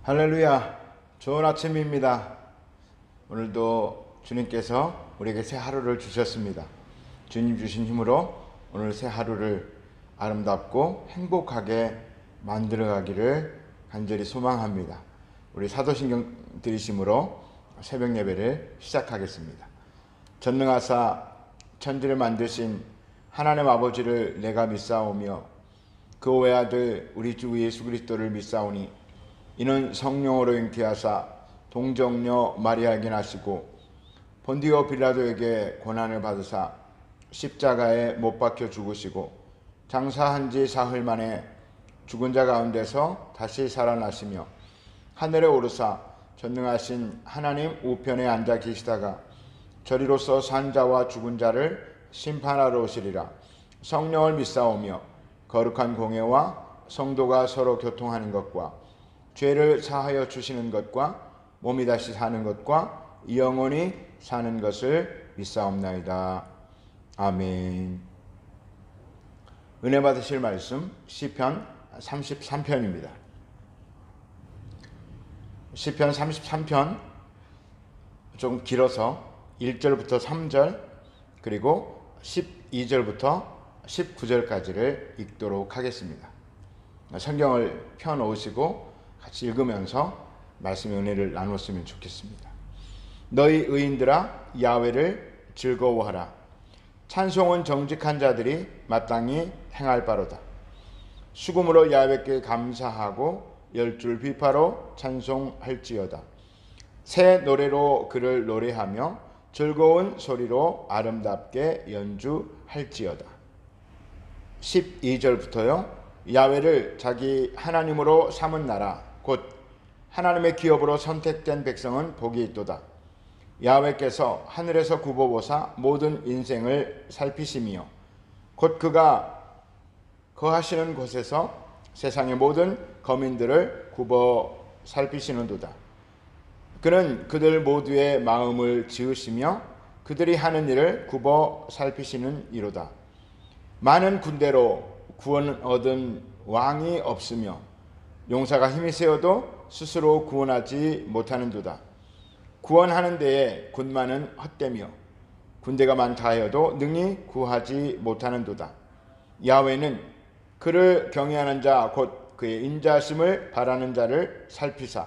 할렐루야. 좋은 아침입니다. 오늘도 주님께서 우리에게 새 하루를 주셨습니다. 주님 주신 힘으로 오늘 새 하루를 아름답고 행복하게 만들어가기를 간절히 소망합니다. 우리 사도신경 들으심으로 새벽 예배를 시작하겠습니다. 전능하사 천지를 만드신 하나님 아버지를 내가 믿사오며 그 외아들 우리 주 예수 그리스도를 믿사오니 이는 성령으로 잉태하사 동정녀 마리아에게 나시고 본디오 빌라도에게 고난을 받으사 십자가에 못 박혀 죽으시고 장사한 지 사흘 만에 죽은 자 가운데서 다시 살아나시며 하늘에 오르사 전능하신 하나님 우편에 앉아 계시다가 저리로서 산 자와 죽은 자를 심판하러 오시리라. 성령을 믿사오며 거룩한 공예와 성도가 서로 교통하는 것과 죄를 사하여 주시는 것과 몸이 다시 사는 것과 영원히 사는 것을 믿사옵나이다. 아멘. 은혜 받으실 말씀 시편 33편입니다. 시편 33편 좀 길어서 1절부터 3절 그리고 12절부터 19절까지를 읽도록 하겠습니다. 성경을 펴놓으시고 같이 읽으면서 말씀의 은혜를 나눴으면 좋겠습니다. 너희 의인들아 야훼를 즐거워하라. 찬송은 정직한 자들이 마땅히 행할 바로다. 수금으로 야훼께 감사하고 열줄 비파로 찬송할지어다. 새 노래로 그를 노래하며 즐거운 소리로 아름답게 연주할지어다. 12절부터요. 야훼를 자기 하나님으로 삼은 나라 곧 하나님의 기업으로 선택된 백성은 복이 있도다. 야훼께서 하늘에서 굽어보사 모든 인생을 살피시며 곧 그가 거하시는 곳에서 세상의 모든 거민들을 굽어 살피시는도다. 그는 그들 모두의 마음을 지으시며 그들이 하는 일을 굽어 살피시는 이로다. 많은 군대로 구원 얻은 왕이 없으며 용사가 힘이 세어도 스스로 구원하지 못하는도다. 구원하는 데에 군마는 헛되며 군대가 많다 하여도 능히 구하지 못하는도다. 야훼는 그를 경외하는 자 곧 그의 인자심을 바라는 자를 살피사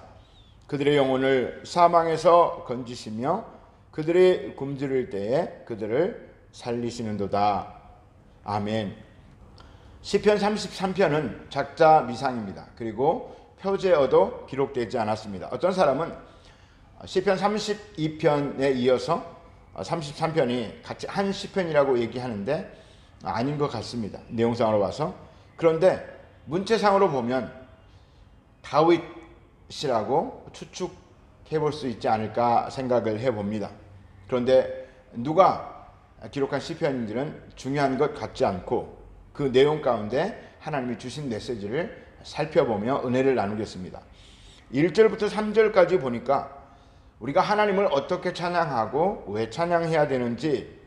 그들의 영혼을 사망에서 건지시며 그들이 굶주릴 때에 그들을 살리시는도다. 아멘. 시편 33편은 작자 미상입니다. 그리고 표제어도 기록되지 않았습니다. 어떤 사람은 시편 32편에 이어서 33편이 같이 한 시편이라고 얘기하는데 아닌 것 같습니다. 내용상으로 봐서. 그런데 문체상으로 보면 다윗이라고 추측해 볼 수 있지 않을까 생각을 해봅니다. 그런데 누가 기록한 시편인지는 중요한 것 같지 않고 그 내용 가운데 하나님이 주신 메시지를 살펴보며 은혜를 나누겠습니다. 1절부터 3절까지 보니까 우리가 하나님을 어떻게 찬양하고 왜 찬양해야 되는지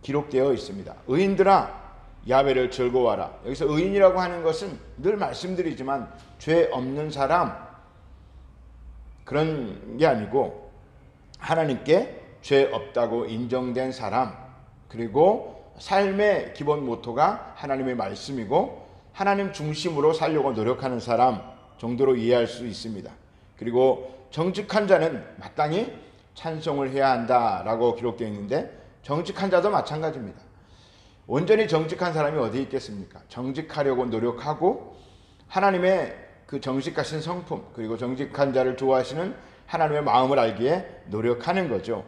기록되어 있습니다. 의인들아 야훼를 즐거워하라. 여기서 의인이라고 하는 것은 늘 말씀드리지만 죄 없는 사람 그런 게 아니고 하나님께 죄 없다고 인정된 사람 그리고 삶의 기본 모토가 하나님의 말씀이고 하나님 중심으로 살려고 노력하는 사람 정도로 이해할 수 있습니다. 그리고 정직한 자는 마땅히 찬송을 해야 한다라고 기록되어 있는데 정직한 자도 마찬가지입니다. 온전히 정직한 사람이 어디 있겠습니까? 정직하려고 노력하고 하나님의 그 정직하신 성품 그리고 정직한 자를 좋아하시는 하나님의 마음을 알기에 노력하는 거죠.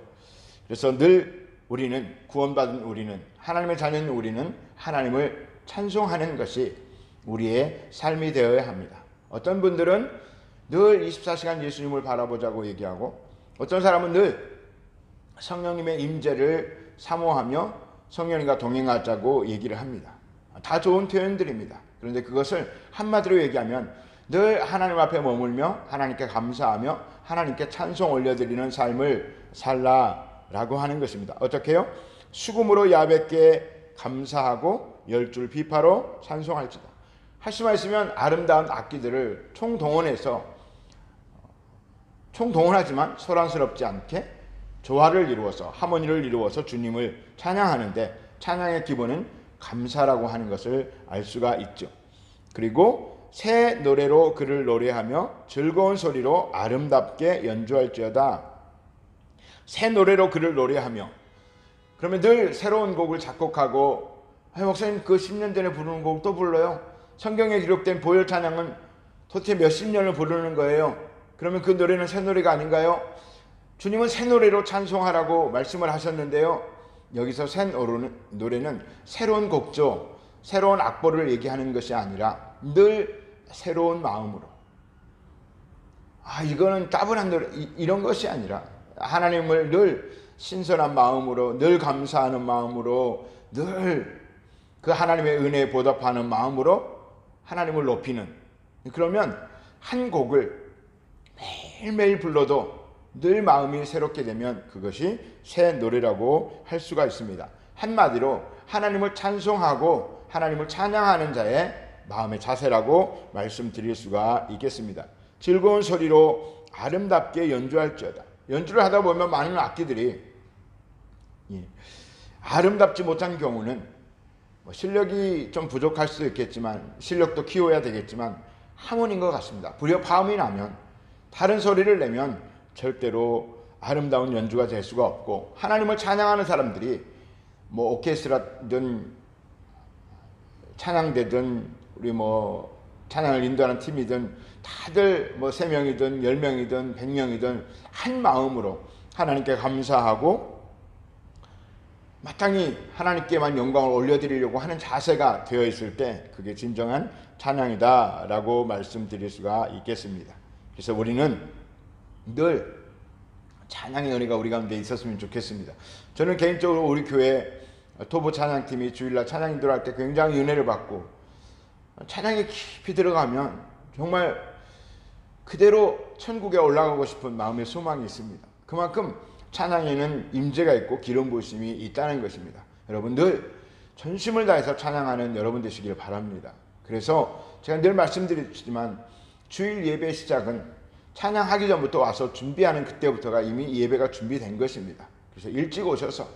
그래서 늘 우리는 구원받은 우리는 하나님의 자녀인 우리는 하나님을 찬송하는 것이 우리의 삶이 되어야 합니다. 어떤 분들은 늘 24시간 예수님을 바라보자고 얘기하고 어떤 사람은 늘 성령님의 임재를 사모하며 성령님과 동행하자고 얘기를 합니다. 다 좋은 표현들입니다. 그런데 그것을 한마디로 얘기하면 늘 하나님 앞에 머물며 하나님께 감사하며 하나님께 찬송 올려드리는 삶을 살라라고 하는 것입니다. 어떻게 해요? 수금으로 야훼께 감사하고 열줄 비파로 찬송할지다. 할 수만 있으면 아름다운 악기들을 총동원해서 총동원하지만 소란스럽지 않게 조화를 이루어서 하모니를 이루어서 주님을 찬양하는데 찬양의 기본은 감사라고 하는 것을 알 수가 있죠. 그리고 새 노래로 그를 노래하며 즐거운 소리로 아름답게 연주할지어다. 새 노래로 그를 노래하며, 그러면 늘 새로운 곡을 작곡하고, 목사님 그 10년 전에 부르는 곡 또 불러요? 성경에 기록된 보혈 찬양은 도대체 몇십 년을 부르는 거예요. 그러면 그 노래는 새 노래가 아닌가요? 주님은 새 노래로 찬송하라고 말씀을 하셨는데요. 여기서 새 노래는 새로운 곡조, 새로운 악보를 얘기하는 것이 아니라 늘 새로운 마음으로, 이거는 따분한 노래, 이런 것이 아니라 하나님을 늘 신선한 마음으로, 늘 감사하는 마음으로, 늘 그 하나님의 은혜에 보답하는 마음으로 하나님을 높이는, 그러면 한 곡을 매일매일 불러도 늘 마음이 새롭게 되면 그것이 새 노래라고 할 수가 있습니다. 한마디로 하나님을 찬송하고 하나님을 찬양하는 자의 마음의 자세라고 말씀드릴 수가 있겠습니다. 즐거운 소리로 아름답게 연주할지어다. 연주를 하다 보면 많은 악기들이 아름답지 못한 경우는 실력이 좀 부족할 수도 있겠지만, 실력도 키워야 되겠지만 하모니인 것 같습니다. 불협화음이 나면, 다른 소리를 내면 절대로 아름다운 연주가 될 수가 없고, 하나님을 찬양하는 사람들이 오케스트라든 찬양대든 우리 찬양을 인도하는 팀이든 다들 3명이든 10명이든 100명이든 한 마음으로 하나님께 감사하고 마땅히 하나님께만 영광을 올려드리려고 하는 자세가 되어 있을 때 그게 진정한 찬양이다 라고 말씀드릴 수가 있겠습니다. 그래서 우리는 늘 찬양의 은혜가 우리 가운데 있었으면 좋겠습니다. 저는 개인적으로 우리 교회 토보 찬양팀이 주일날 찬양 인도할 때 굉장히 은혜를 받고, 찬양이 깊이 들어가면 정말 그대로 천국에 올라가고 싶은 마음의 소망이 있습니다. 그만큼 찬양에는 임재가 있고 기름 부으심이 있다는 것입니다. 여러분 늘 전심을 다해서 찬양하는 여러분 되시길 바랍니다. 그래서 제가 늘 말씀드리지만 주일 예배 시작은 찬양하기 전부터 와서 준비하는 그때부터가 이미 예배가 준비된 것입니다. 그래서 일찍 오셔서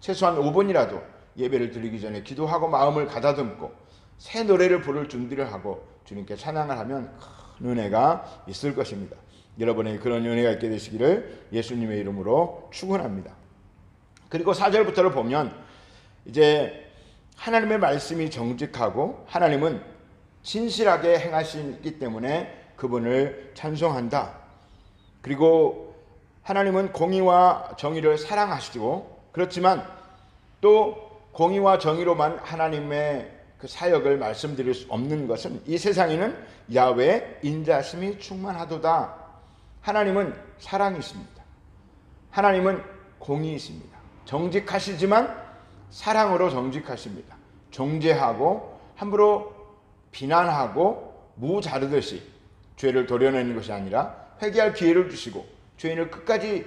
최소한 5분이라도 예배를 드리기 전에 기도하고 마음을 가다듬고 새 노래를 부를 준비를 하고 주님께 찬양을 하면 큰 은혜가 있을 것입니다. 여러분에게 그런 은혜가 있게 되시기를 예수님의 이름으로 축원합니다. 그리고 4절부터를 보면 이제 하나님의 말씀이 정직하고 하나님은 진실하게 행하시기 때문에 그분을 찬송한다. 그리고 하나님은 공의와 정의를 사랑하시고, 그렇지만 또 공의와 정의로만 하나님의 그 사역을 말씀드릴 수 없는 것은 이 세상에는 야훼의 인자심이 충만하도다. 하나님은 사랑이십니다. 하나님은 공의이십니다. 정직하시지만 사랑으로 정직하십니다. 정죄하고 함부로 비난하고 무 자르듯이 죄를 도려내는 것이 아니라 회개할 기회를 주시고 죄인을 끝까지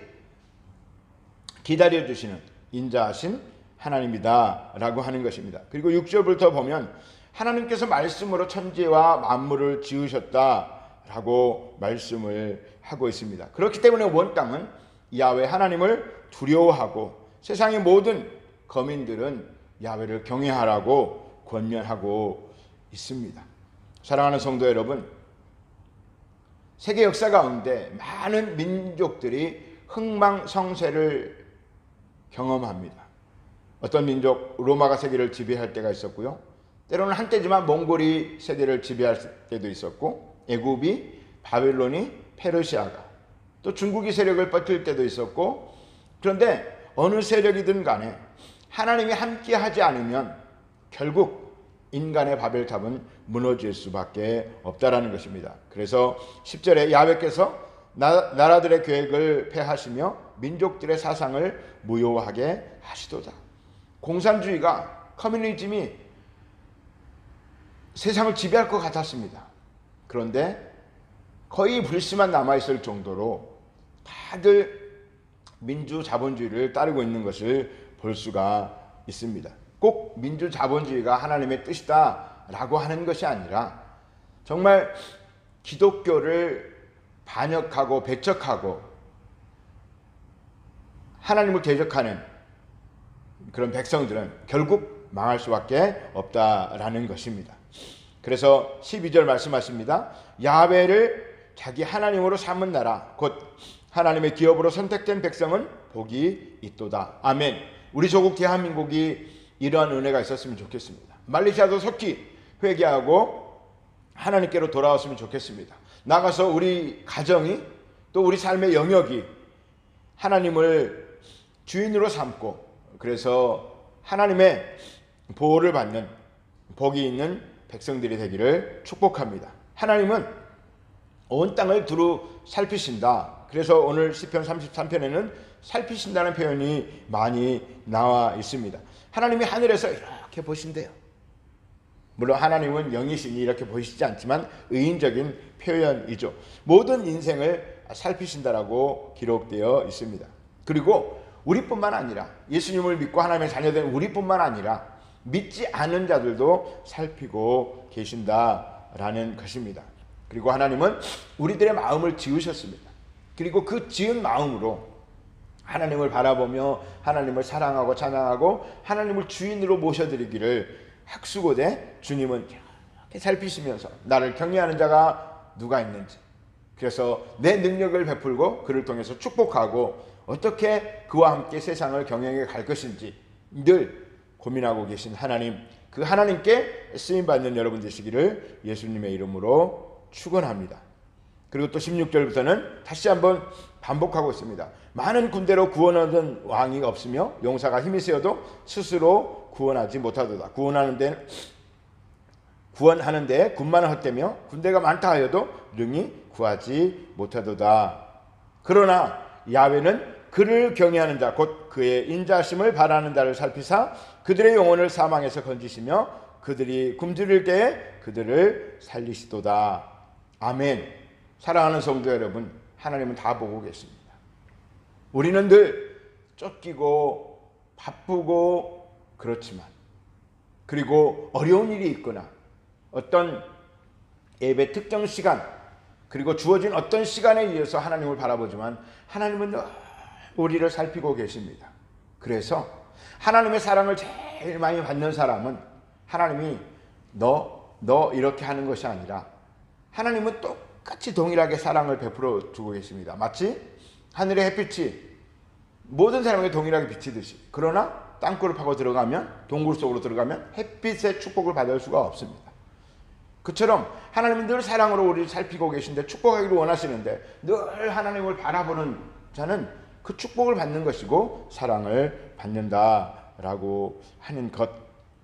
기다려주시는 인자하신 하나님이다 라고 하는 것입니다. 그리고 6절부터 보면 하나님께서 말씀으로 천지와 만물을 지으셨다 라고 말씀을 하고 있습니다. 그렇기 때문에 원 땅은 야훼 하나님을 두려워하고 세상의 모든 거민들은 야훼를 경외하라고 권면하고 있습니다. 사랑하는 성도 여러분, 세계 역사 가운데 많은 민족들이 흥망성쇠를 경험합니다. 어떤 민족, 로마가 세계를 지배할 때가 있었고요. 때로는 한때지만 몽골이 세계를 지배할 때도 있었고, 애굽이, 바벨론이, 페르시아가, 또 중국이 세력을 뻗을 때도 있었고, 그런데 어느 세력이든 간에 하나님이 함께 하지 않으면 결국 인간의 바벨탑은 무너질 수밖에 없다라는 것입니다. 그래서 10절에 야훼께서 나라들의 계획을 폐하시며 민족들의 사상을 무효하게 하시도다. 공산주의가, 커뮤니즘이 세상을 지배할 것 같았습니다. 그런데 거의 불씨만 남아있을 정도로 다들 민주자본주의를 따르고 있는 것을 볼 수가 있습니다. 꼭 민주자본주의가 하나님의 뜻이다 라고 하는 것이 아니라 정말 기독교를 반역하고 배척하고 하나님을 대적하는 그런 백성들은 결국 망할 수밖에 없다라는 것입니다. 그래서 12절 말씀하십니다. 야훼를 자기 하나님으로 삼은 나라 곧 하나님의 기업으로 선택된 백성은 복이 있도다. 아멘. 우리 조국 대한민국이 이러한 은혜가 있었으면 좋겠습니다. 말레이시아도 속히 회개하고 하나님께로 돌아왔으면 좋겠습니다. 나가서 우리 가정이 또 우리 삶의 영역이 하나님을 주인으로 삼고 그래서 하나님의 보호를 받는 복이 있는 백성들이 되기를 축복합니다. 하나님은 온 땅을 두루 살피신다. 그래서 오늘 시편 33편에는 살피신다는 표현이 많이 나와 있습니다. 하나님이 하늘에서 이렇게 보신대요. 물론 하나님은 영이시니 이렇게 보시지 않지만 의인적인 표현이죠. 모든 인생을 살피신다라고 기록되어 있습니다. 그리고 우리뿐만 아니라 예수님을 믿고 하나님의 자녀된 우리뿐만 아니라 믿지 않은 자들도 살피고 계신다라는 것입니다. 그리고 하나님은 우리들의 마음을 지으셨습니다. 그리고 그 지은 마음으로 하나님을 바라보며 하나님을 사랑하고 찬양하고 하나님을 주인으로 모셔드리기를 학수고대 주님은 이렇게 살피시면서 나를 경외하는 자가 누가 있는지 그래서 내 능력을 베풀고 그를 통해서 축복하고 어떻게 그와 함께 세상을 경영해 갈 것인지 늘 고민하고 계신 하나님, 그 하나님께 쓰임받는 여러분 되시기를 예수님의 이름으로 축원합니다. 그리고 또 16절부터는 다시 한번 반복하고 있습니다. 많은 군대로 구원하던 왕이 없으며 용사가 힘이 세어도 스스로 구원하지 못하도다. 구원하는데 군만은 헛되며 군대가 많다 하여도 능히 구하지 못하도다. 그러나 야훼는 그를 경외하는 자 곧 그의 인자심을 바라는 자를 살피사 그들의 영혼을 사망에서 건지시며 그들이 굶주릴 때에 그들을 살리시도다. 아멘. 사랑하는 성도 여러분, 하나님은 다 보고 계십니다. 우리는 늘 쫓기고 바쁘고 그렇지만 그리고 어려운 일이 있거나 어떤 예배 특정 시간 그리고 주어진 어떤 시간에 의해서 하나님을 바라보지만 하나님은 우리를 살피고 계십니다. 그래서 하나님의 사랑을 제일 많이 받는 사람은 하나님이 너 이렇게 하는 것이 아니라 하나님은 똑같이 동일하게 사랑을 베풀어 주고 계십니다. 마치 하늘의 햇빛이 모든 사람에게 동일하게 비치듯이 그러나 땅굴을 파고 들어가면 동굴 속으로 들어가면 햇빛의 축복을 받을 수가 없습니다. 그처럼 하나님은 늘 사랑으로 우리를 살피고 계신데 축복하기를 원하시는데 늘 하나님을 바라보는 자는 그 축복을 받는 것이고 사랑을 받는다라고 하는 것.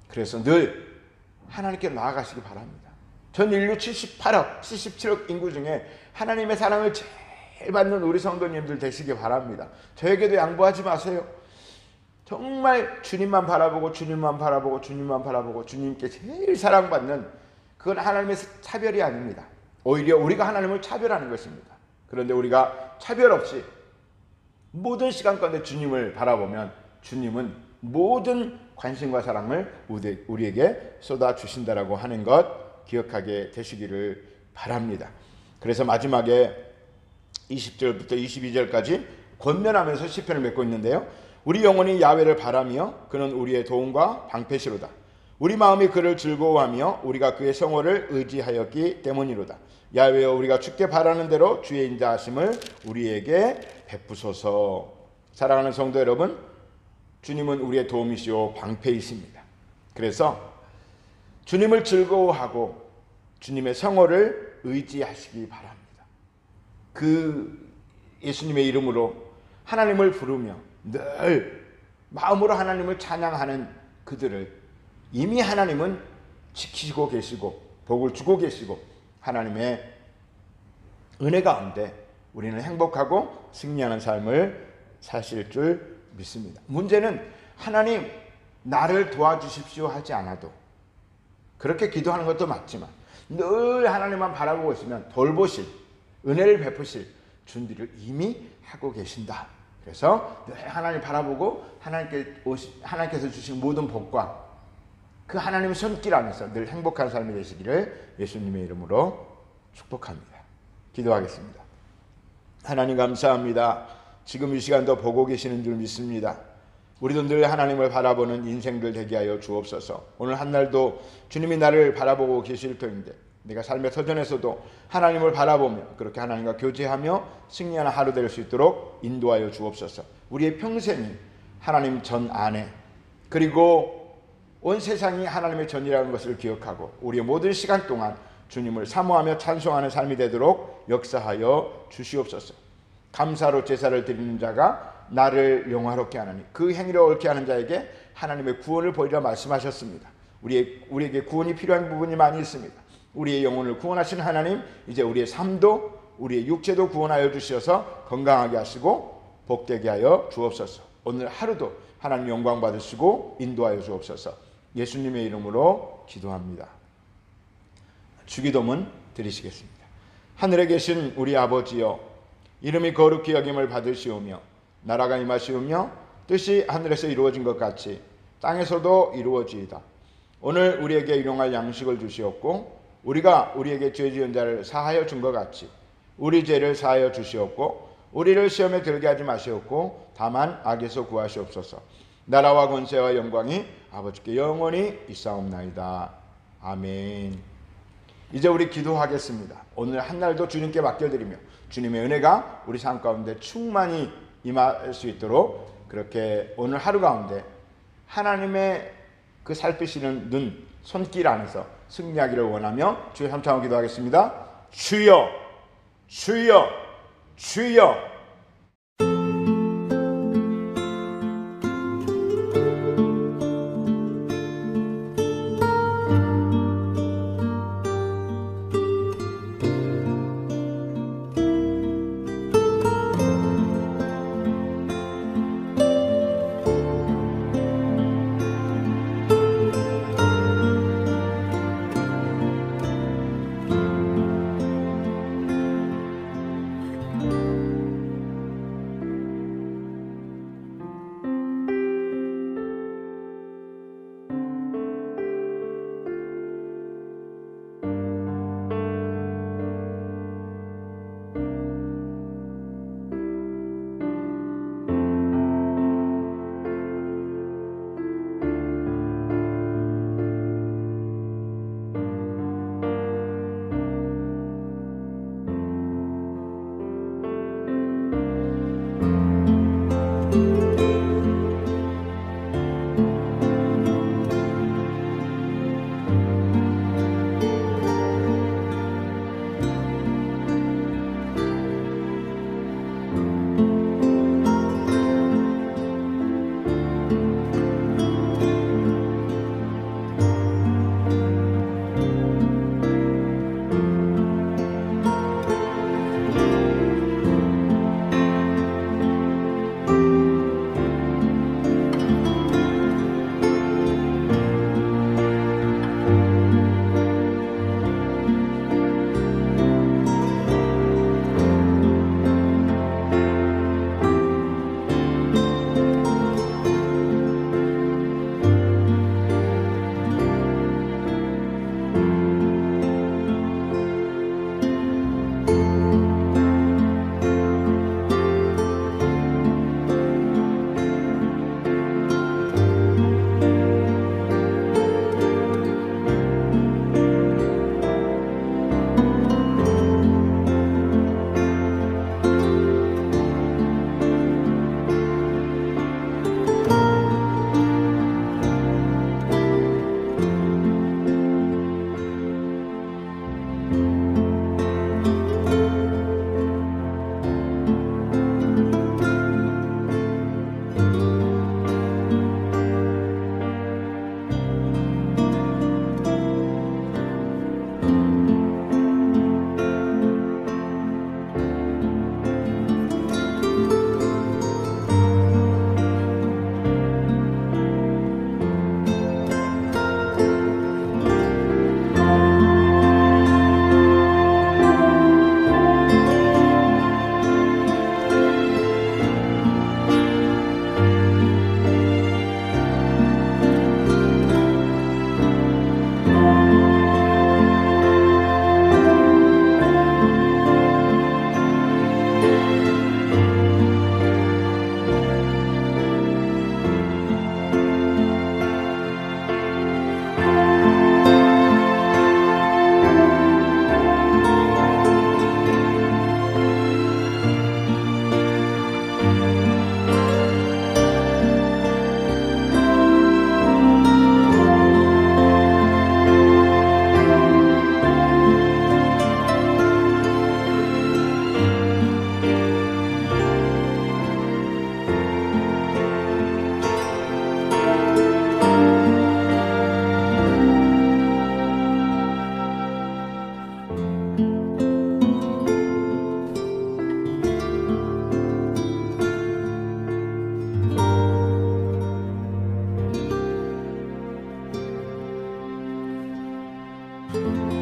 그래서 늘 하나님께 나아가시기 바랍니다. 전 인류 78억, 77억 인구 중에 하나님의 사랑을 제일 받는 우리 성도님들 되시기 바랍니다. 저에게도 양보하지 마세요. 정말 주님만 바라보고 주님만 바라보고 주님만 바라보고 주님께 제일 사랑받는 그건 하나님의 차별이 아닙니다. 오히려 우리가 하나님을 차별하는 것입니다. 그런데 우리가 차별 없이 모든 시간 가운데 주님을 바라보면 주님은 모든 관심과 사랑을 우리에게 쏟아주신다라고 하는 것 기억하게 되시기를 바랍니다. 그래서 마지막에 20절부터 22절까지 권면하면서 시편을 맺고 있는데요. 우리 영혼이 야훼를 바라며 그는 우리의 도움과 방패시로다. 우리 마음이 그를 즐거워하며 우리가 그의 성호를 의지하였기 때문이로다. 야훼여 우리가 주께 바라는 대로 주의 인자하심을 우리에게 베푸소서. 사랑하는 성도 여러분, 주님은 우리의 도움이시오 방패이십니다. 그래서 주님을 즐거워하고 주님의 성호를 의지하시기 바랍니다. 그 예수님의 이름으로 하나님을 부르며 늘 마음으로 하나님을 찬양하는 그들을 이미 하나님은 지키고 계시고 복을 주고 계시고 하나님의 은혜 가운데 우리는 행복하고 승리하는 삶을 사실 줄 믿습니다. 문제는 하나님 나를 도와주십시오 하지 않아도 그렇게 기도하는 것도 맞지만 늘 하나님만 바라보고 있으면 돌보실 은혜를 베푸실 준비를 이미 하고 계신다. 그래서 늘 하나님 바라보고 하나님께서 주신 모든 복과 그 하나님의 손길 안에서 늘 행복한 삶이 되시기를 예수님의 이름으로 축복합니다. 기도하겠습니다. 하나님 감사합니다. 지금 이 시간도 보고 계시는 줄 믿습니다. 우리도 늘 하나님을 바라보는 인생들 되게 하여 주옵소서. 오늘 한날도 주님이 나를 바라보고 계실 터인데 내가 삶의 터전에서도 하나님을 바라보며 그렇게 하나님과 교제하며 승리하는 하루 될 수 있도록 인도하여 주옵소서. 우리의 평생이 하나님 전 안에 그리고 온 세상이 하나님의 전이라는 것을 기억하고 우리의 모든 시간 동안 주님을 사모하며 찬송하는 삶이 되도록 역사하여 주시옵소서. 감사로 제사를 드리는 자가 나를 영화롭게 하나니 그 행위를 옳게 하는 자에게 하나님의 구원을 보이리라 말씀하셨습니다. 우리에게 구원이 필요한 부분이 많이 있습니다. 우리의 영혼을 구원하신 하나님, 이제 우리의 삶도 우리의 육체도 구원하여 주셔서 건강하게 하시고 복되게 하여 주옵소서. 오늘 하루도 하나님 영광 받으시고 인도하여 주옵소서. 예수님의 이름으로 기도합니다. 주기도문 드리시겠습니다. 하늘에 계신 우리 아버지여, 이름이 거룩히 여김을 받으시오며 나라가 임하시오며 뜻이 하늘에서 이루어진 것 같이 땅에서도 이루어지이다. 오늘 우리에게 일용할 양식을 주시옵고 우리가 우리에게 죄 지은 자를 사하여 준 것 같이 우리 죄를 사하여 주시옵고 우리를 시험에 들게 하지 마시옵고 다만 악에서 구하시옵소서. 나라와 권세와 영광이 아버지께 영원히 있사옵나이다. 아멘. 이제 우리 기도하겠습니다. 오늘 한날도 주님께 맡겨드리며 주님의 은혜가 우리 삶 가운데 충만히 임할 수 있도록 그렇게 오늘 하루 가운데 하나님의 그 살피시는 눈, 손길 안에서 승리하기를 원하며 주의 삼창을 기도하겠습니다. 주여, 주여, 주여. 있습니다.